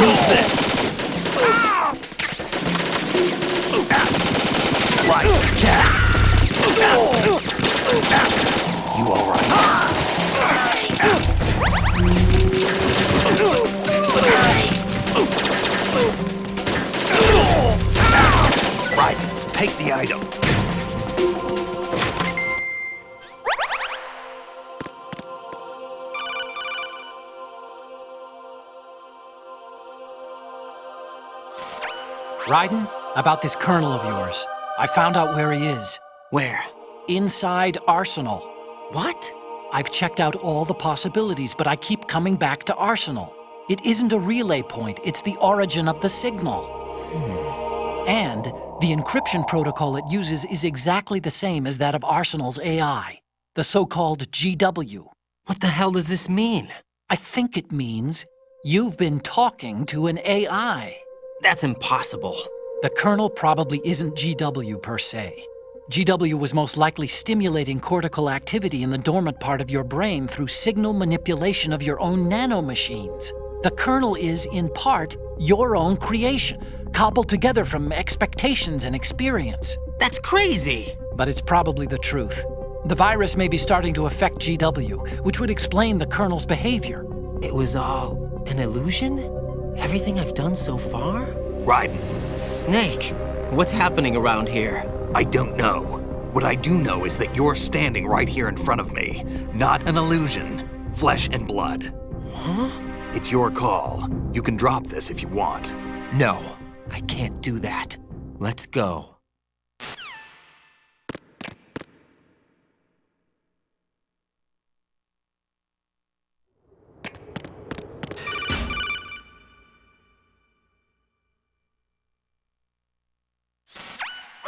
Who's this? Like cat. You all right? Right, take the item. Raiden, about this colonel of yours. I found out where he is. Where? Inside Arsenal. What? I've checked out all the possibilities, but I keep coming back to Arsenal. It isn't a relay point, it's the origin of the signal. And the encryption protocol it uses is exactly the same as that of Arsenal's AI, the so-called GW. What the hell does this mean? I think it means you've been talking to an AI. That's impossible. The kernel probably isn't GW per se. GW was most likely stimulating cortical activity in the dormant part of your brain through signal manipulation of your own nanomachines. The kernel is, in part, your own creation, cobbled together from expectations and experience. That's crazy! But it's probably the truth. The virus may be starting to affect GW, which would explain the kernel's behavior. It was all an illusion? Everything I've done so far? Raiden, Snake, what's happening around here? I don't know. What I do know is that you're standing right here in front of me. Not an illusion. Flesh and blood. Huh? It's your call. You can drop this if you want. No, I can't do that. Let's go.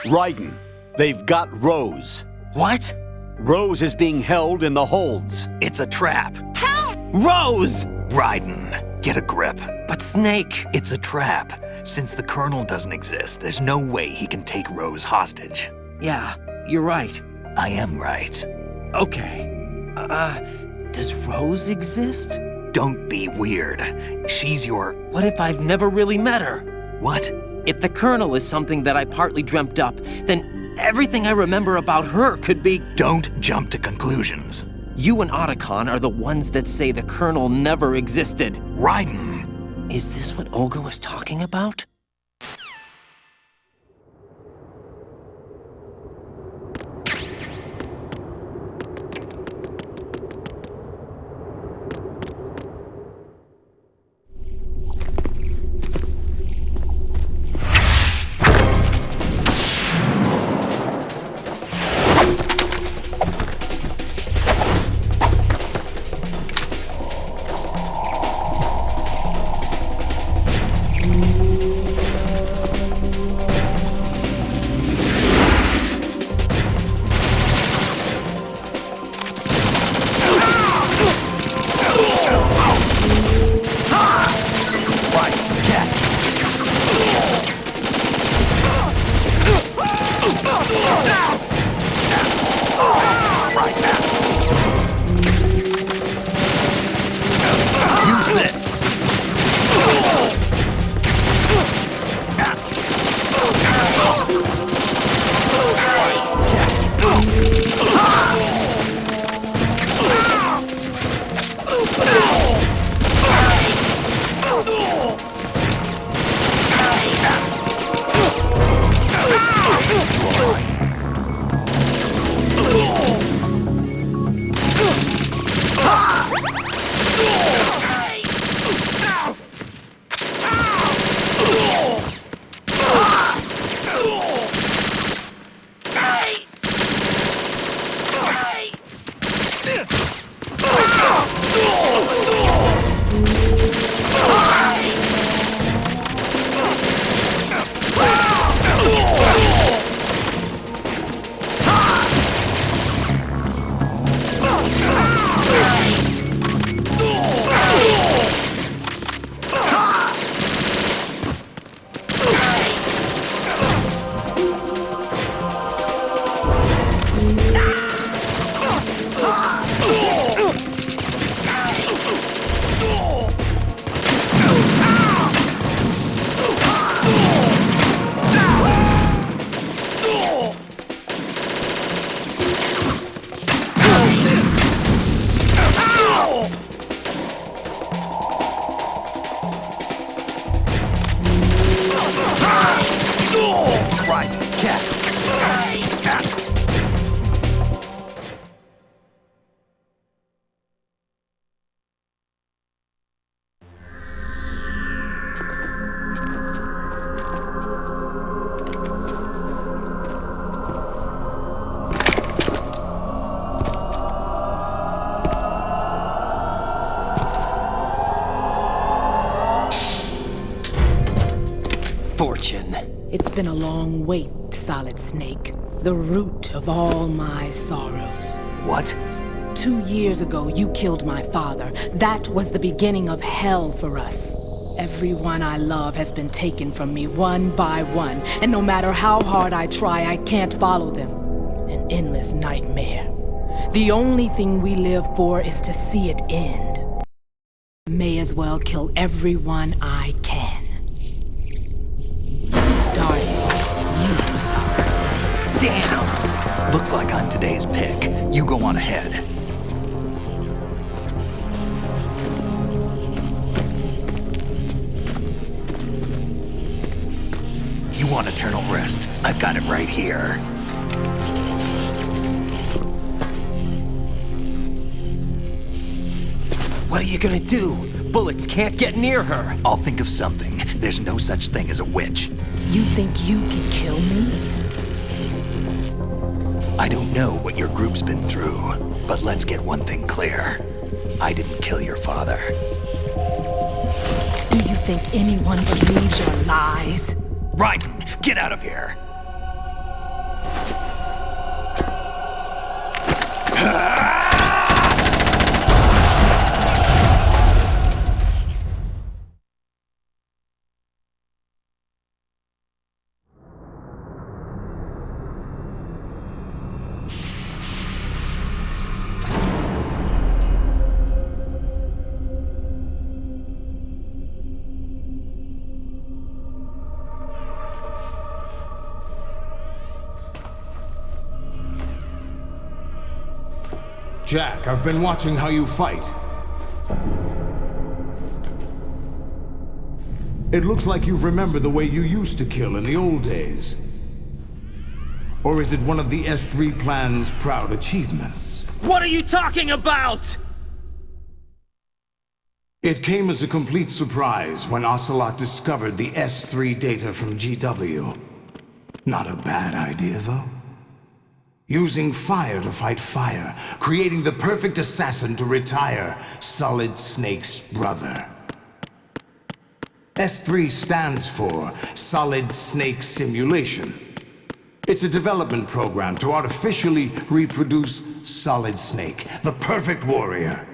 Raiden, they've got Rose. What? Rose is being held in the holds. It's a trap. Rose! Raiden, get a grip. But Snake... It's a trap. Since the Colonel doesn't exist, there's no way he can take Rose hostage. Yeah, you're right. I am right. Okay. Does Rose exist? Don't be weird. She's your... What if I've never really met her? What? If the Colonel is something that I partly dreamt up, then everything I remember about her could be... Don't jump to conclusions. You and Otacon are the ones that say the Colonel never existed. Raiden! Is this what Olga was talking about? Right, cat. Fortune. It's been a long wait, Solid Snake. The root of all my sorrows. What? 2 years ago, you killed my father. That was the beginning of hell for us. Everyone I love has been taken from me one by one, and no matter how hard I try, I can't follow them. An endless nightmare. The only thing we live for is to see it end. May as well kill everyone I can. Starting with you, Solid Snake. Damn! Looks like I'm today's pick. You go on ahead. You want eternal rest? I've got it right here. What are you gonna do? Bullets can't get near her. I'll think of something. There's no such thing as a witch. You think you can kill me? I don't know what your group's been through, but let's get one thing clear. I didn't kill your father. Do you think anyone believes your lies? Raiden, get out of here! Jack, I've been watching how you fight. It looks like you've remembered the way you used to kill in the old days. Or is it one of the S3 plan's proud achievements? What are you talking about? It came as a complete surprise when Ocelot discovered the S3 data from GW. Not a bad idea, though. Using fire to fight fire, creating the perfect assassin to retire Solid Snake's brother. S3 stands for Solid Snake Simulation. It's a development program to artificially reproduce Solid Snake, the perfect warrior.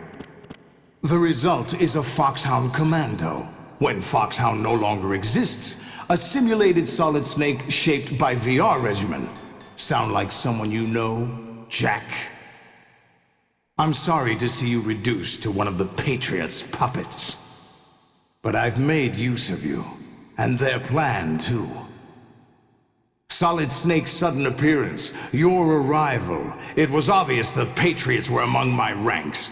The result is a Foxhound Commando. When Foxhound no longer exists, a simulated Solid Snake shaped by VR regimen. Sound like someone you know, Jack? I'm sorry to see you reduced to one of the Patriots' puppets. But I've made use of you, and their plan too. Solid Snake's sudden appearance, your arrival, it was obvious the Patriots were among my ranks.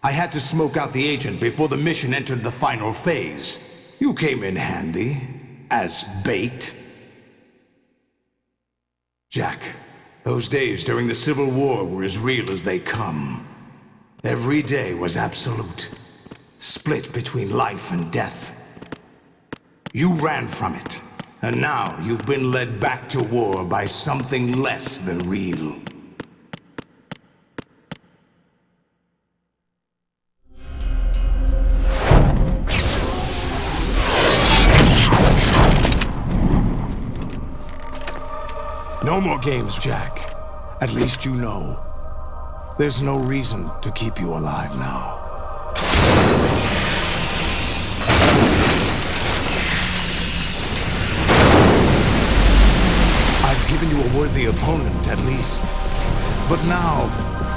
I had to smoke out the agent before the mission entered the final phase. You came in handy, as bait. Jack, those days during the Civil War were as real as they come. Every day was absolute, split between life and death. You ran from it, and now you've been led back to war by something less than real. No more games, Jack. At least you know. There's no reason to keep you alive now. I've given you a worthy opponent, at least. But now,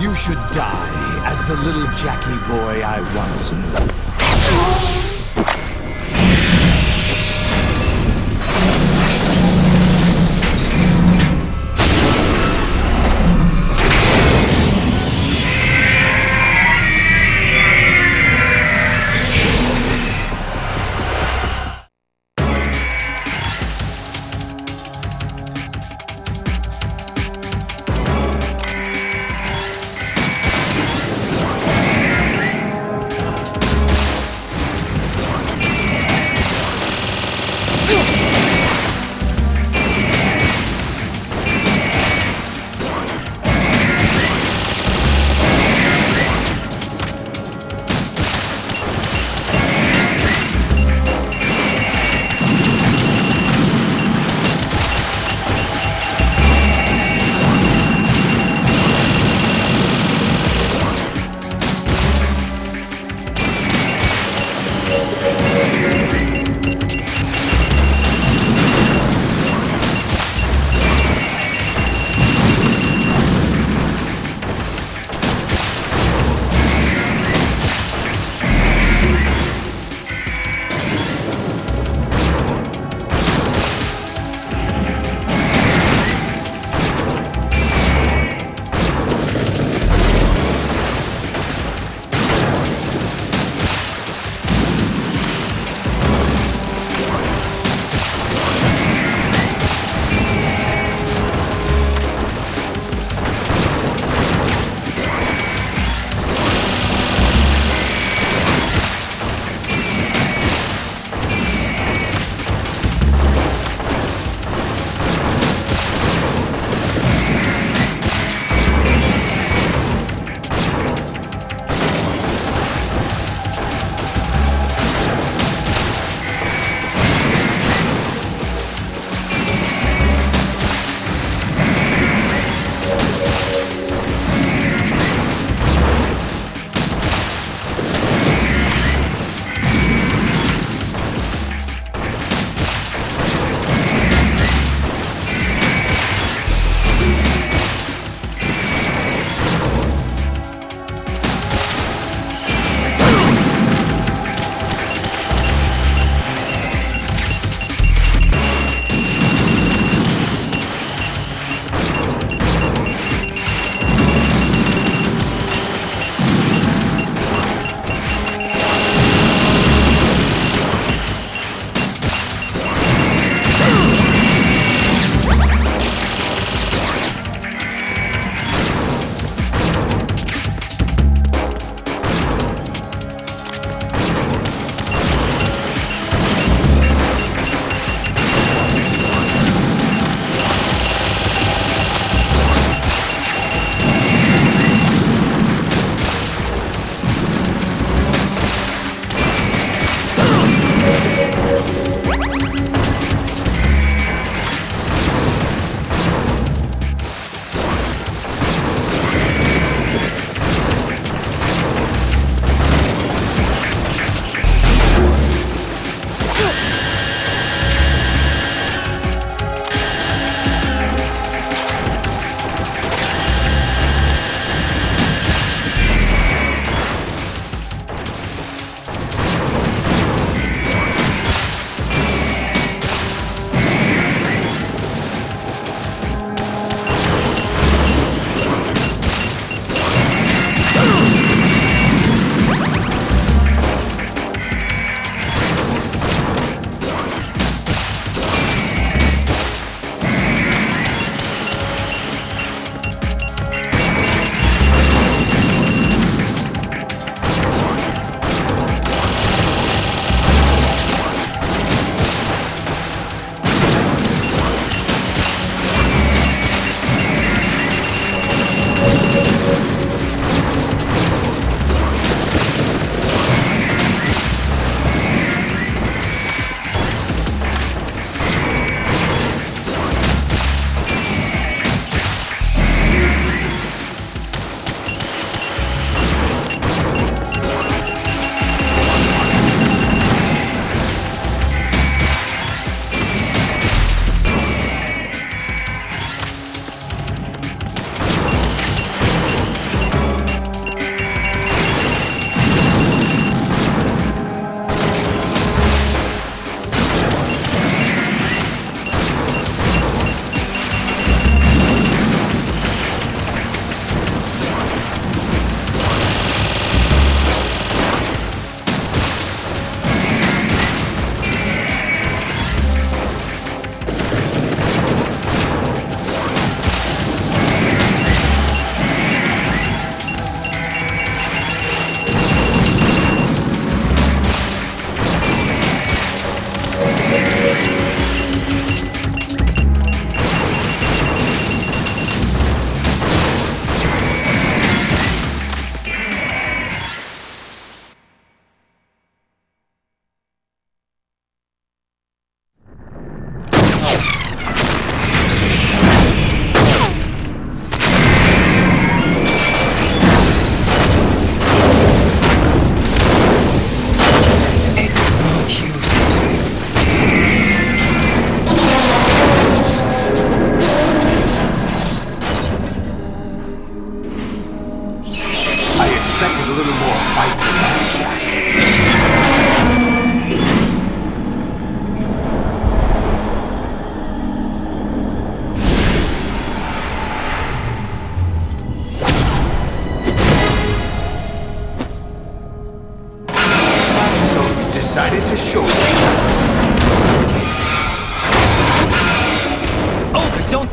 you should die as the little Jackie boy I once knew.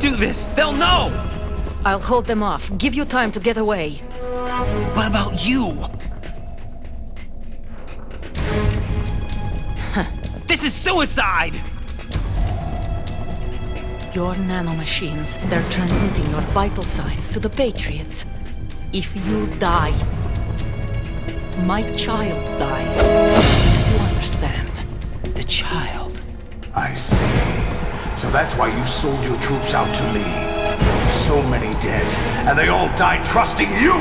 do this, they'll know! I'll hold them off. Give you time to get away. What about you? This is suicide! Your nanomachines, they're transmitting your vital signs to the Patriots. If you die, my child dies. You understand? The child. I see. So that's why you sold your troops out to me. So many dead, and they all died trusting you!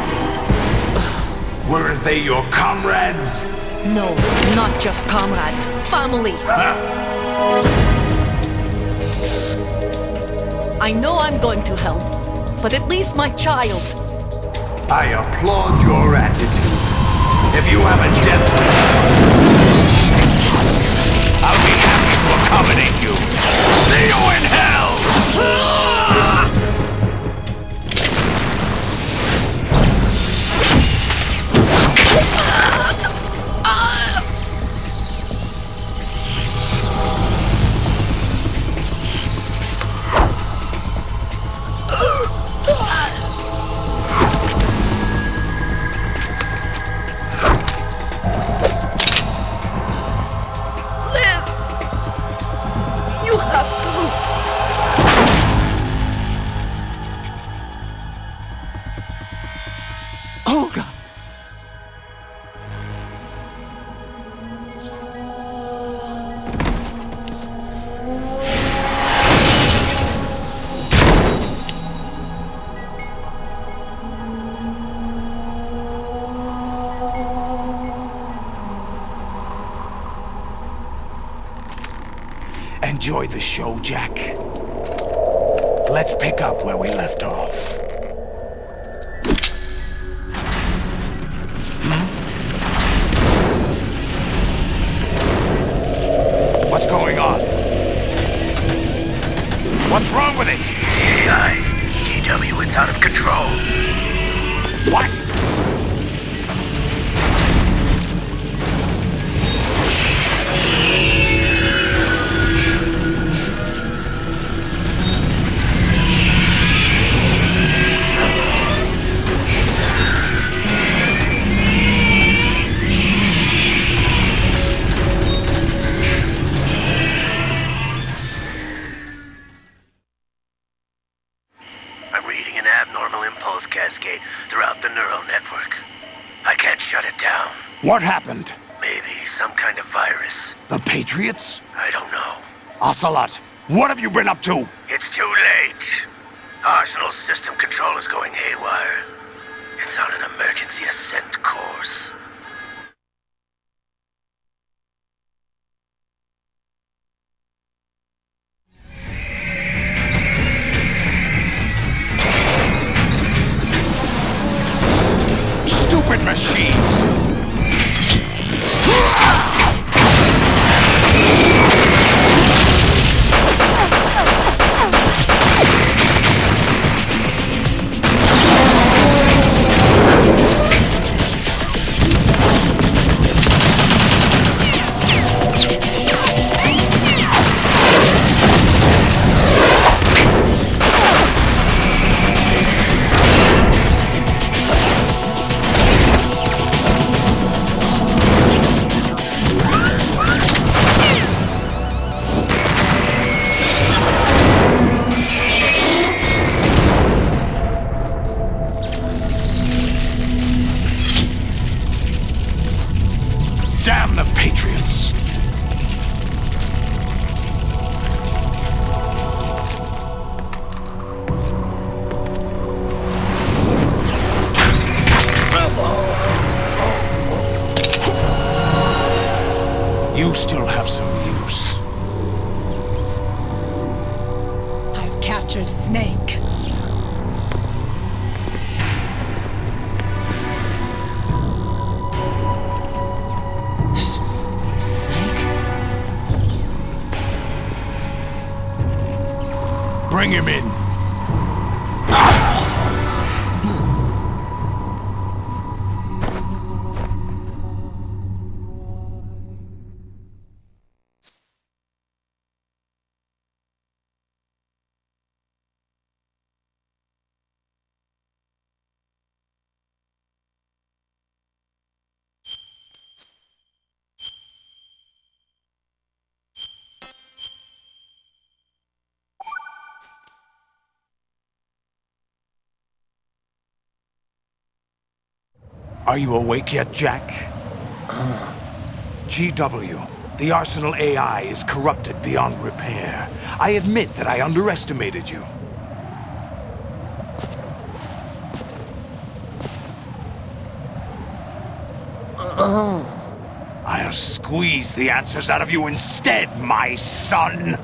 Weren't they your comrades? No, not just comrades. Family! I know I'm going to help, but at least my child. I applaud your attitude. If you have a death wish, I'll be happy to accommodate you. See you in hell! You have to. Olga! Enjoy the show, Jack. Let's pick up where we left off. What's going on? What's wrong with it? AI, GW, it's out of control. What? I'm reading an abnormal impulse cascade throughout the neural network. I can't shut it down. What happened? Maybe some kind of virus. The Patriots? I don't know. Ocelot, what have you been up to? It's too late. Arsenal's system control is going haywire. It's on an emergency ascent course. Stupid machines! Damn the Patriots! You still have some use. I've captured Snake. Snake? Bring him in. Are you awake yet, Jack? GW, the Arsenal AI is corrupted beyond repair. I admit that I underestimated you. I'll squeeze the answers out of you instead, my son!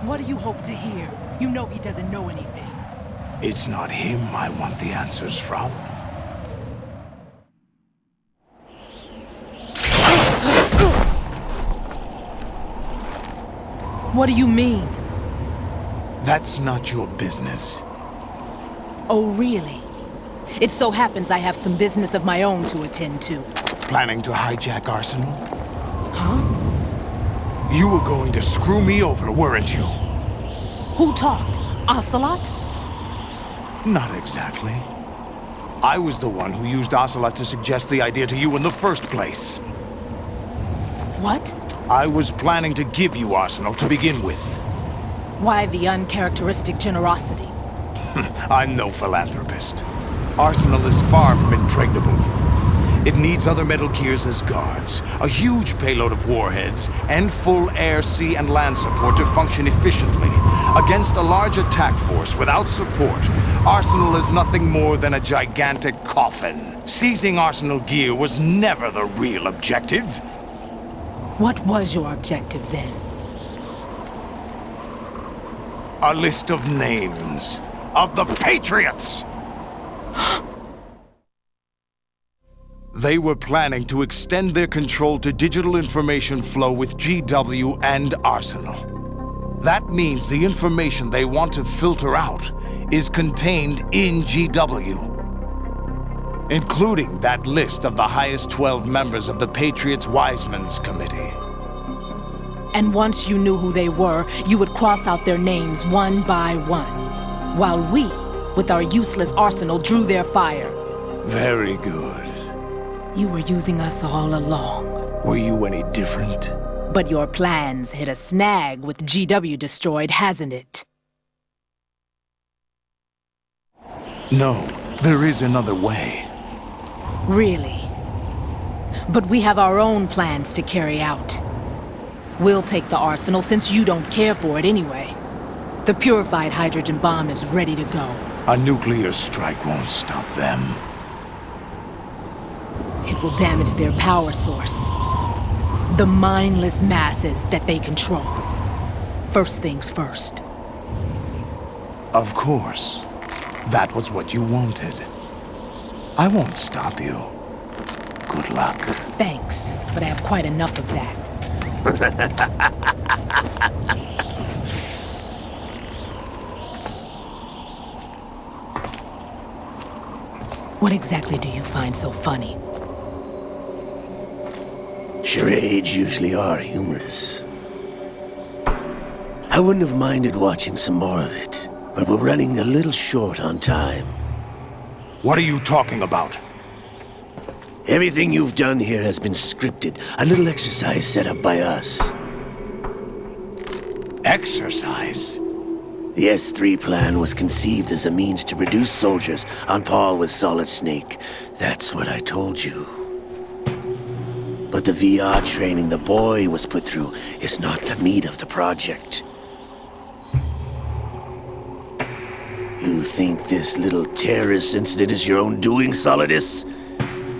What do you hope to hear? You know he doesn't know anything. It's not him I want the answers from. What do you mean? That's not your business. Oh, really? It so happens I have some business of my own to attend to. Planning to hijack Arsenal? Huh? You were going to screw me over, weren't you? Who talked? Ocelot? Not exactly. I was the one who used Ocelot to suggest the idea to you in the first place. What? I was planning to give you Arsenal to begin with. Why the uncharacteristic generosity? I'm no philanthropist. Arsenal is far from impregnable. It needs other Metal Gears as guards, a huge payload of warheads, and full air, sea, and land support to function efficiently. Against a large attack force without support, Arsenal is nothing more than a gigantic coffin. Seizing Arsenal gear was never the real objective. What was your objective then? A list of names of the Patriots! They were planning to extend their control to digital information flow with GW and Arsenal. That means the information they want to filter out is contained in GW, including that list of the highest 12 members of the Patriots Wiseman's Committee. And once you knew who they were, you would cross out their names one by one, while we, with our useless arsenal, drew their fire. Very good. You were using us all along. Were you any different? But your plans hit a snag with GW destroyed, hasn't it? No, there is another way. Really? But we have our own plans to carry out. We'll take the arsenal since you don't care for it anyway. The purified hydrogen bomb is ready to go. A nuclear strike won't stop them. It will damage their power source. The mindless masses that they control. First things first. Of course. That was what you wanted. I won't stop you. Good luck. Thanks, but I have quite enough of that. What exactly do you find so funny? Charades usually are humorous. I wouldn't have minded watching some more of it, but we're running a little short on time. What are you talking about? Everything you've done here has been scripted, a little exercise set up by us. Exercise? The S3 plan was conceived as a means to reduce soldiers on par with Solid Snake. That's what I told you. But the VR training the boy was put through is not the meat of the project. You think this little terrorist incident is your own doing, Solidus?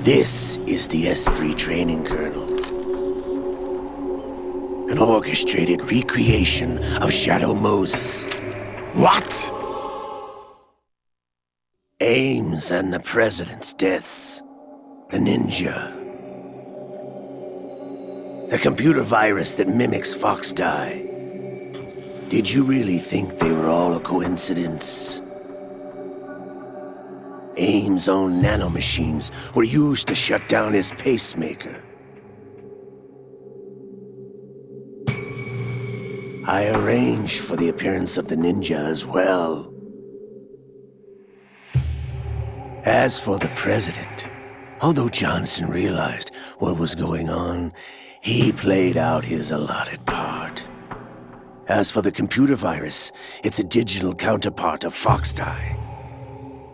This is the S3 training kernel. An orchestrated recreation of Shadow Moses. What? Ames and the President's deaths. The ninja. The computer virus that mimics Foxdie. Did you really think they were all a coincidence? Ames' own nanomachines were used to shut down his pacemaker. I arranged for the appearance of the ninja as well. As for the president, although Johnson realized what was going on, he played out his allotted part. As for the computer virus, it's a digital counterpart of Foxdie.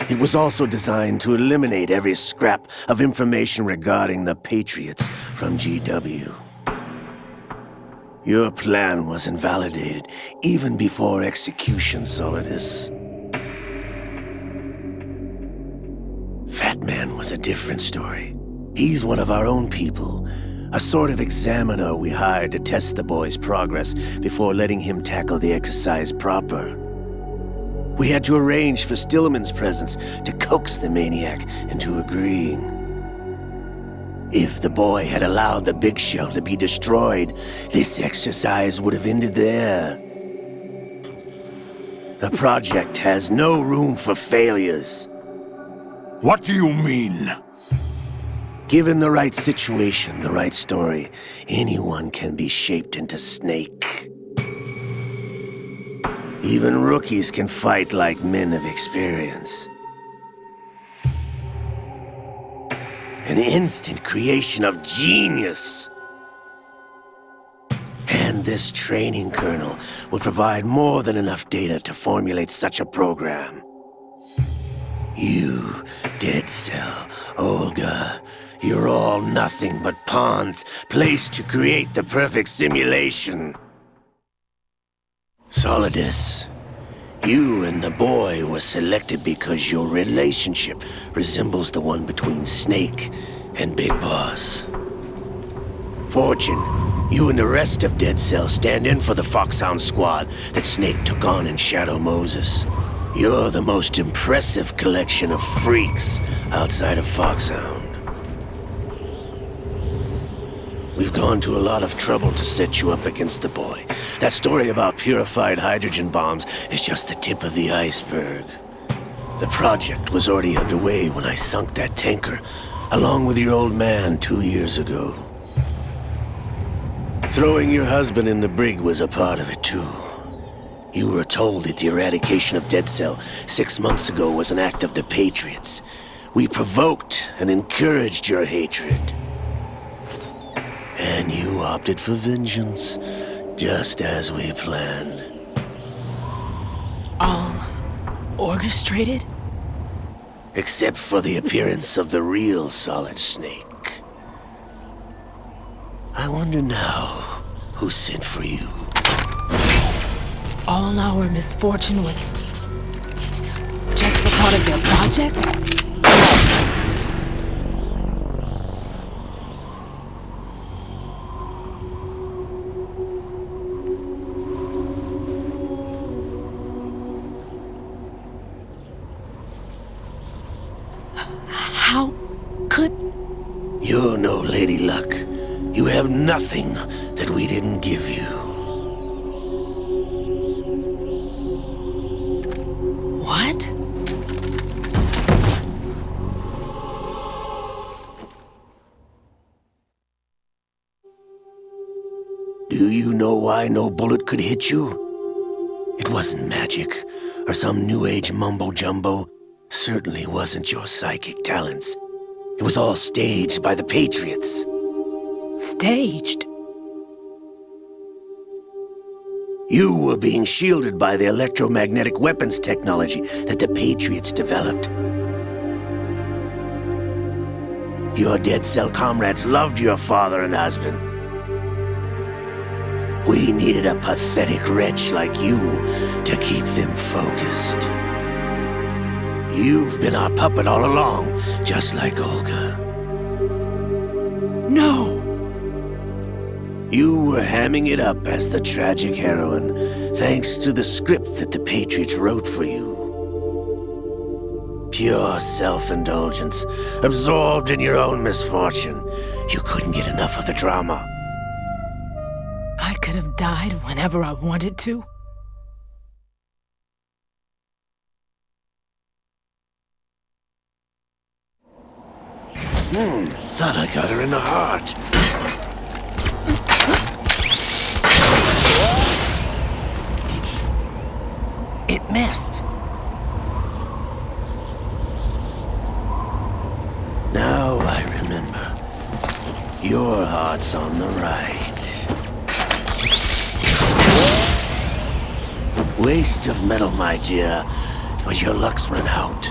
It was also designed to eliminate every scrap of information regarding the Patriots from GW. Your plan was invalidated even before execution, Solidus. Fat Man was a different story. He's one of our own people, a sort of examiner we hired to test the boy's progress before letting him tackle the exercise proper. We had to arrange for Stillman's presence to coax the maniac into agreeing. If the boy had allowed the big shell to be destroyed, this exercise would have ended there. The project has no room for failures. What do you mean? Given the right situation, the right story, anyone can be shaped into Snake. Even rookies can fight like men of experience. An instant creation of genius. And this training kernel will provide more than enough data to formulate such a program. You, Dead Cell, Olga, you're all nothing but pawns placed to create the perfect simulation. Solidus, you and the boy were selected because your relationship resembles the one between Snake and Big Boss. Fortune, you and the rest of Dead Cell stand in for the Foxhound squad that Snake took on in Shadow Moses. You're the most impressive collection of freaks outside of Foxhound. We've gone to a lot of trouble to set you up against the boy. That story about purified hydrogen bombs is just the tip of the iceberg. The project was already underway when I sunk that tanker, along with your old man 2 years ago. Throwing your husband in the brig was a part of it too. You were told that the eradication of Dead Cell 6 months ago was an act of the Patriots. We provoked and encouraged your hatred. And you opted for vengeance, just as we planned. All orchestrated? Except for the appearance of the real Solid Snake. I wonder now who sent for you. All our misfortune was just a part of their project? How could... You're no Lady Luck. You have nothing that we didn't give you. What? Do you know why no bullet could hit you? It wasn't magic, or some new age mumbo-jumbo. Certainly wasn't your psychic talents. It was all staged by the Patriots. Staged? You were being shielded by the electromagnetic weapons technology that the Patriots developed. Your Dead Cell comrades loved your father and husband. We needed a pathetic wretch like you to keep them focused. You've been our puppet all along, just like Olga. No! You were hamming it up as the tragic heroine, thanks to the script that the Patriots wrote for you. Pure self-indulgence, absorbed in your own misfortune. You couldn't get enough of the drama. I could have died whenever I wanted to. Thought I got her in the heart. It missed. starts on the right. Waste of metal, my dear, but your luck's run out.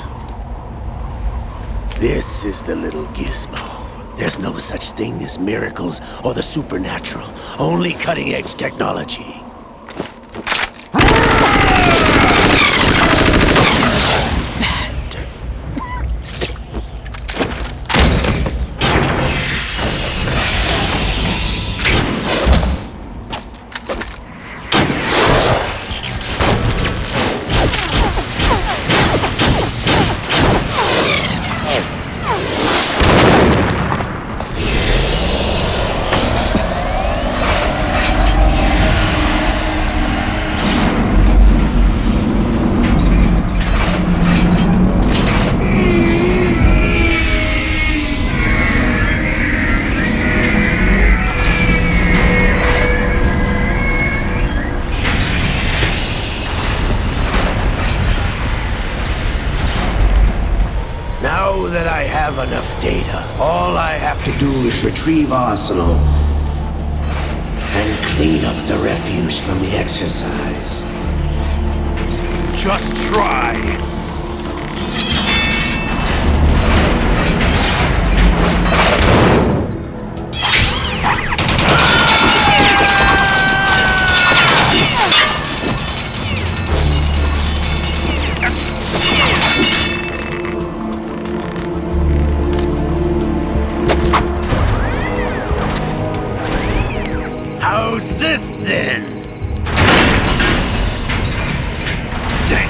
This is the little gizmo. There's no such thing as miracles or the supernatural, only cutting-edge technology. Bastard. Now that I have enough data, all I have to do is retrieve Arsenal and clean up the refuse from the exercise. Just try. How's this then? Damn.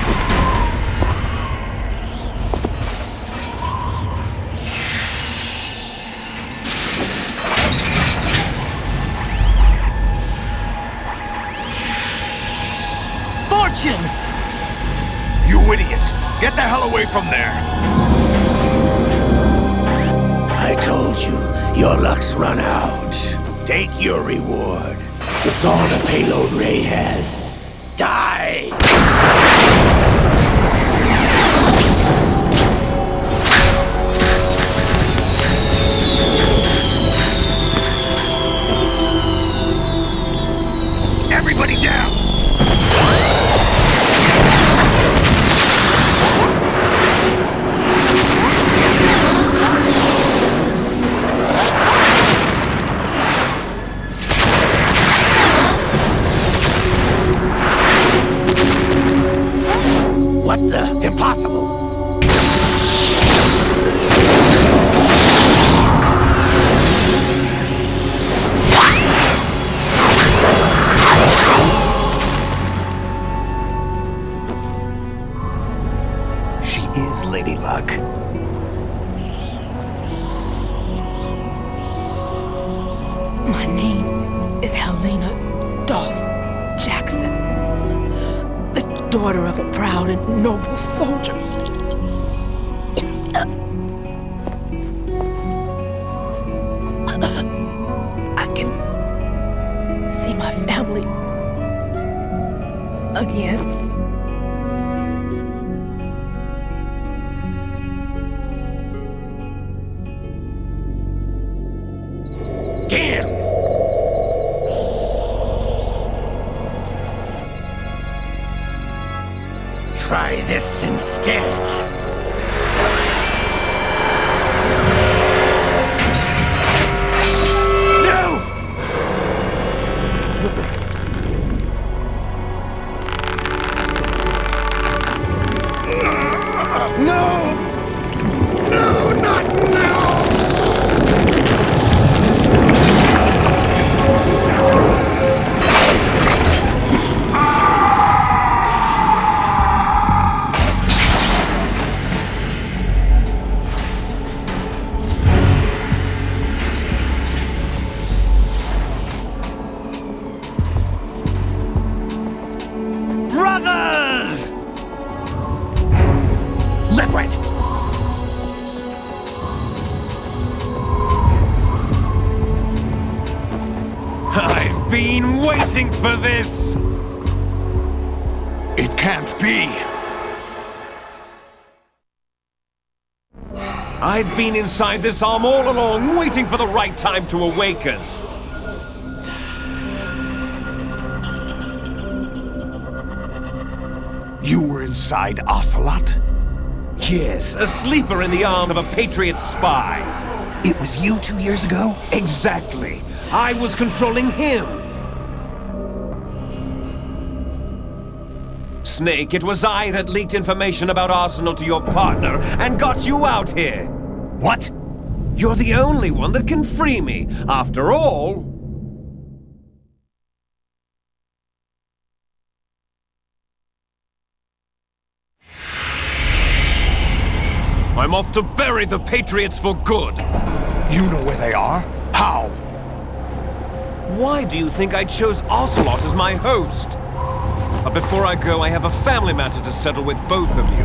Fortune! You idiot! Get the hell away from there! I told you, your luck's run out. Take your reward. It's all the payload Ray has. Die! Everybody down! What the? Impossible! She is Lady Luck. My name is Helena Dolph Jackson, the daughter of a proud and noble soldier. I can see my family again. Damn! Try this instead. No! No! No, not now! Brothers! Liquid! I've been waiting for this! It can't be. I've been inside this arm all along, waiting for the right time to awaken. outside Ocelot? Yes, a sleeper in the arm of a Patriots spy. It was you 2 years ago? Exactly. I was controlling him. Snake, it was I that leaked information about Arsenal to your partner and got you out here. What? You're the only one that can free me. After all... I'm off to bury the Patriots for good. You know where they are? How? Why do you think I chose Ocelot as my host? But before I go, I have a family matter to settle with both of you.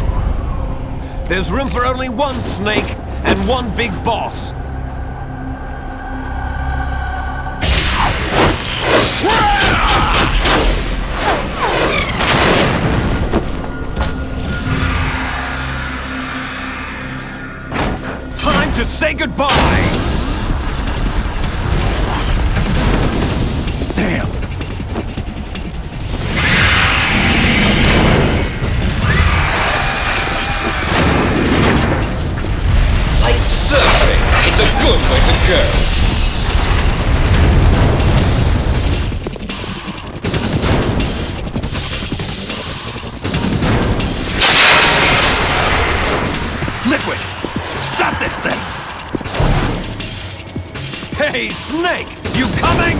There's room for only one Snake and one big boss. Time to say goodbye! Damn! Like surfing, it's a good way to go. Liquid! Stop this thing! Hey, Snake! You coming?